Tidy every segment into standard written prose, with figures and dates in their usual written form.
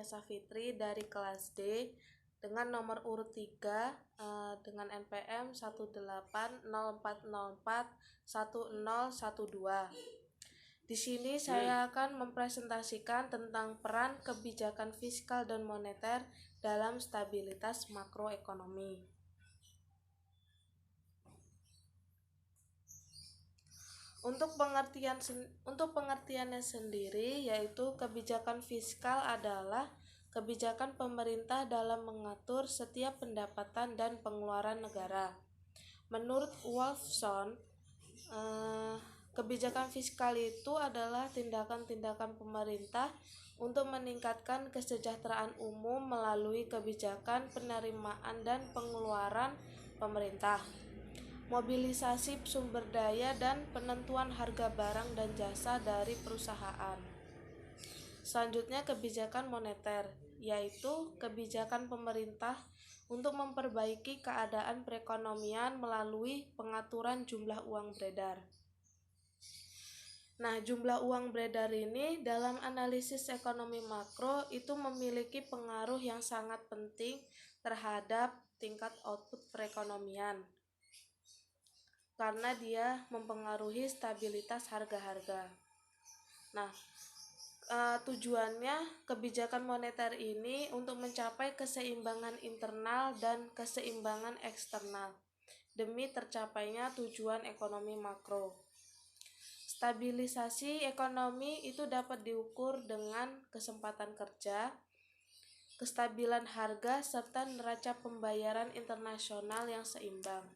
Safitri dari kelas D dengan nomor urut 3 dengan NPM 18040411012. Di sini saya akan mempresentasikan tentang peran kebijakan fiskal dan moneter dalam stabilitas makroekonomi. Untuk pengertiannya sendiri, yaitu kebijakan fiskal adalah kebijakan pemerintah dalam mengatur setiap pendapatan dan pengeluaran negara. Menurut Wolfson, kebijakan fiskal itu adalah tindakan-tindakan pemerintah untuk meningkatkan kesejahteraan umum melalui kebijakan penerimaan dan pengeluaran pemerintah, mobilisasi sumber daya, dan penentuan harga barang dan jasa dari perusahaan. Selanjutnya, kebijakan moneter, yaitu kebijakan pemerintah untuk memperbaiki keadaan perekonomian melalui pengaturan jumlah uang beredar. Nah, jumlah uang beredar ini dalam analisis ekonomi makro itu memiliki pengaruh yang sangat penting terhadap tingkat output perekonomian, karena dia mempengaruhi stabilitas harga-harga. Nah, tujuannya kebijakan moneter ini untuk mencapai keseimbangan internal dan keseimbangan eksternal demi tercapainya tujuan ekonomi makro. Stabilisasi ekonomi itu dapat diukur dengan kesempatan kerja, kestabilan harga, serta neraca pembayaran internasional yang seimbang.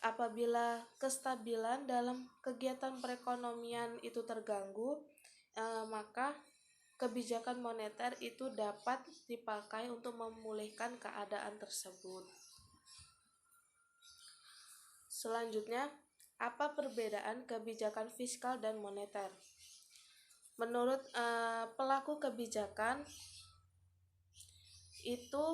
Apabila kestabilan dalam kegiatan perekonomian itu terganggu, maka kebijakan moneter itu dapat dipakai untuk memulihkan keadaan tersebut. Selanjutnya, apa perbedaan kebijakan fiskal dan moneter? Menurut pelaku kebijakan, itu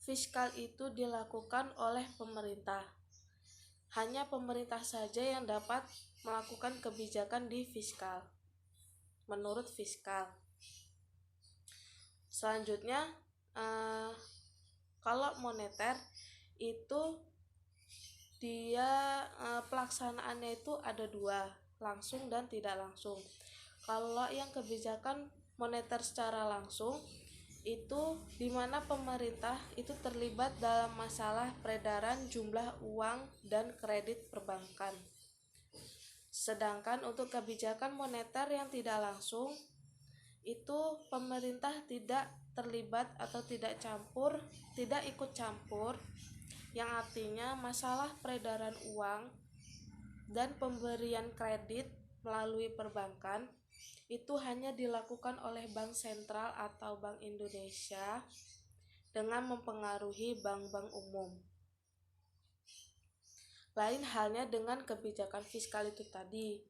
fiskal itu dilakukan oleh pemerintah. Hanya pemerintah saja yang dapat melakukan kebijakan di fiskal, menurut fiskal. Selanjutnya, kalau moneter itu dia pelaksanaannya itu ada dua, langsung dan tidak langsung. Kalau yang kebijakan moneter secara langsung itu di mana pemerintah itu terlibat dalam masalah peredaran jumlah uang dan kredit perbankan. Sedangkan untuk kebijakan moneter yang tidak langsung itu pemerintah tidak terlibat atau tidak ikut campur, yang artinya masalah peredaran uang dan pemberian kredit melalui perbankan itu hanya dilakukan oleh Bank Sentral atau Bank Indonesia dengan mempengaruhi bank-bank umum. Lain halnya dengan kebijakan fiskal itu tadi,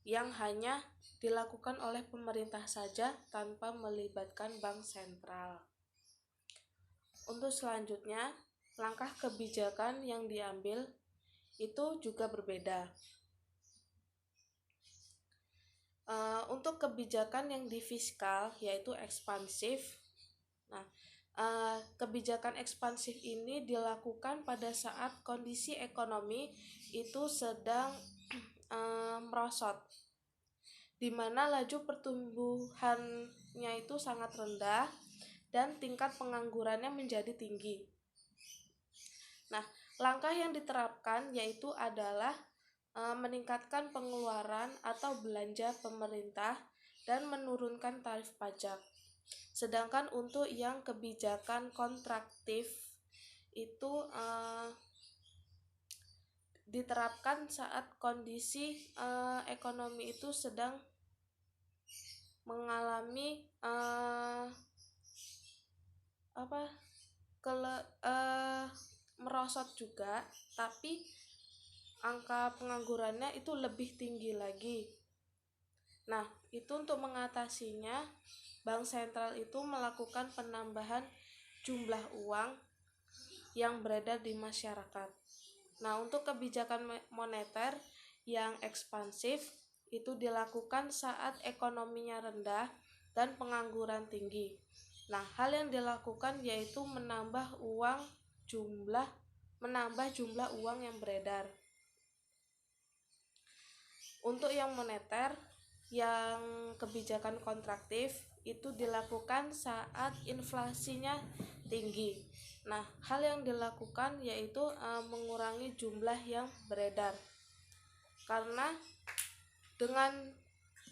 yang hanya dilakukan oleh pemerintah saja tanpa melibatkan Bank Sentral. Untuk selanjutnya, langkah kebijakan yang diambil itu juga berbeda. Untuk kebijakan yang di fiskal yaitu ekspansif. Nah, kebijakan ekspansif ini dilakukan pada saat kondisi ekonomi itu sedang merosot, di mana laju pertumbuhannya itu sangat rendah dan tingkat penganggurannya menjadi tinggi. Nah, langkah yang diterapkan yaitu adalah meningkatkan pengeluaran atau belanja pemerintah dan menurunkan tarif pajak. Sedangkan untuk yang kebijakan kontraktif itu diterapkan saat kondisi ekonomi itu sedang mengalami merosot juga, tapi angka penganggurannya itu lebih tinggi lagi. Nah, itu untuk mengatasinya, Bank Sentral itu melakukan penambahan jumlah uang yang beredar di masyarakat. Nah, untuk kebijakan moneter yang ekspansif itu dilakukan saat ekonominya rendah dan pengangguran tinggi. Nah, hal yang dilakukan yaitu menambah jumlah uang yang beredar. Untuk yang moneter, yang kebijakan kontraktif itu dilakukan saat inflasinya tinggi. Nah, hal yang dilakukan yaitu mengurangi jumlah yang beredar. Karena dengan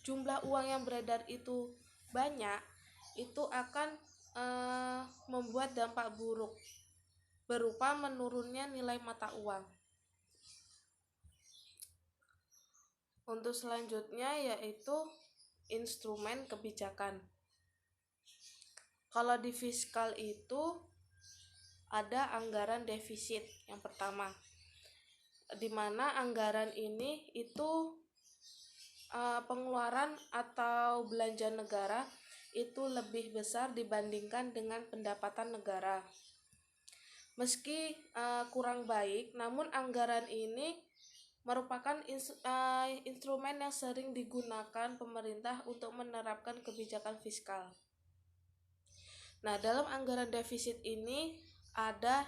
jumlah uang yang beredar itu banyak, itu akan membuat dampak buruk berupa menurunnya nilai mata uang. Untuk selanjutnya yaitu instrumen kebijakan. Kalau di fiskal itu ada anggaran defisit yang pertama, di mana anggaran ini itu pengeluaran atau belanja negara itu lebih besar dibandingkan dengan pendapatan negara. Meski kurang baik, namun anggaran ini merupakan instrumen yang sering digunakan pemerintah untuk menerapkan kebijakan fiskal. Nah, dalam anggaran defisit ini ada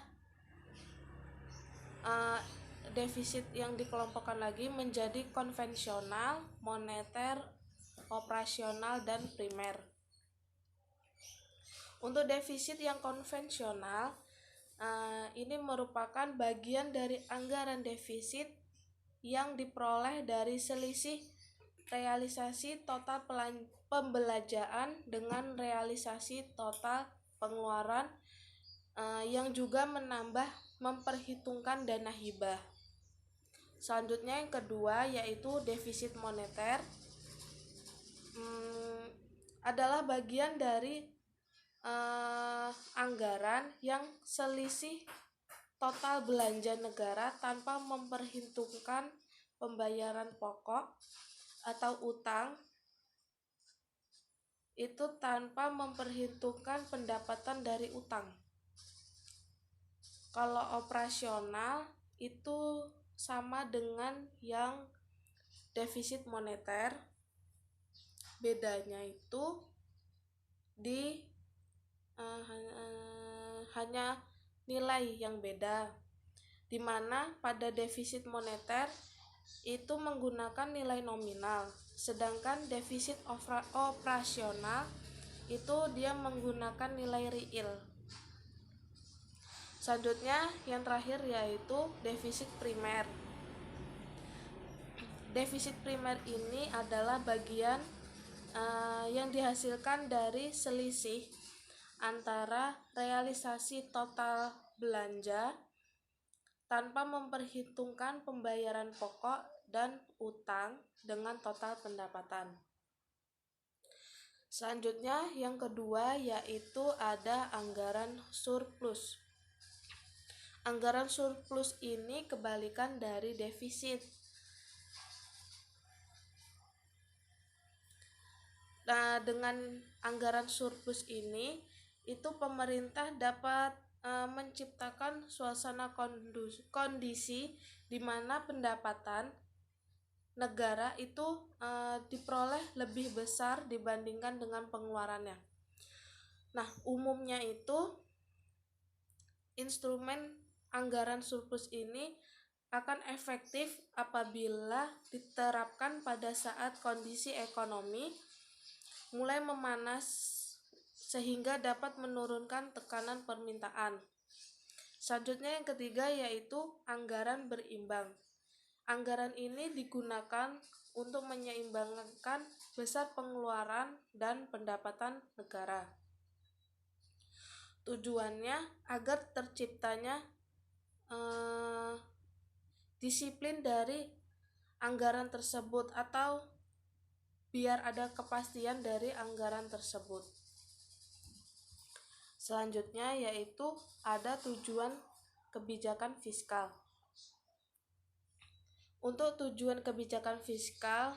defisit yang dikelompokkan lagi menjadi konvensional, moneter, operasional, dan primer. Untuk defisit yang konvensional, ini merupakan bagian dari anggaran defisit yang diperoleh dari selisih realisasi total pembelanjaan dengan realisasi total pengeluaran yang juga memperhitungkan dana hibah. Selanjutnya yang kedua yaitu defisit moneter, adalah bagian dari anggaran yang selisih total belanja negara tanpa memperhitungkan pembayaran pokok atau utang, itu tanpa memperhitungkan pendapatan dari utang. Kalau operasional itu sama dengan yang defisit moneter, bedanya itu di hanya nilai yang beda, di mana pada defisit moneter itu menggunakan nilai nominal, sedangkan defisit operasional itu dia menggunakan nilai real. Selanjutnya yang terakhir yaitu defisit primer. Defisit primer ini adalah bagian yang dihasilkan dari selisih antara realisasi total belanja tanpa memperhitungkan pembayaran pokok dan utang dengan total pendapatan. Selanjutnya yang kedua yaitu ada anggaran surplus. Anggaran surplus ini kebalikan dari defisit. Nah, dengan anggaran surplus ini itu pemerintah dapat menciptakan suasana kondisi di mana pendapatan negara itu diperoleh lebih besar dibandingkan dengan pengeluarannya. Nah, umumnya itu instrumen anggaran surplus ini akan efektif apabila diterapkan pada saat kondisi ekonomi mulai memanas sehingga dapat menurunkan tekanan permintaan. Selanjutnya yang ketiga yaitu anggaran berimbang. Anggaran ini digunakan untuk menyeimbangkan besar pengeluaran dan pendapatan negara. Tujuannya agar terciptanya disiplin dari anggaran tersebut atau biar ada kepastian dari anggaran tersebut. Selanjutnya yaitu ada tujuan kebijakan fiskal. Untuk tujuan kebijakan fiskal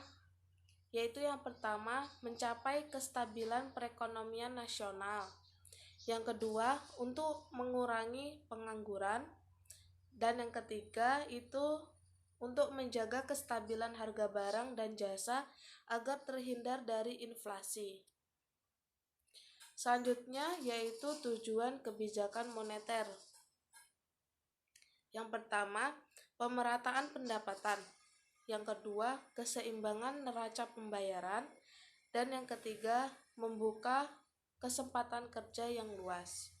yaitu yang pertama mencapai kestabilan perekonomian nasional. Yang kedua untuk mengurangi pengangguran, dan yang ketiga itu untuk menjaga kestabilan harga barang dan jasa agar terhindar dari inflasi. Selanjutnya yaitu tujuan kebijakan moneter. Yang pertama, pemerataan pendapatan. Yang kedua, keseimbangan neraca pembayaran. Dan yang ketiga, membuka kesempatan kerja yang luas.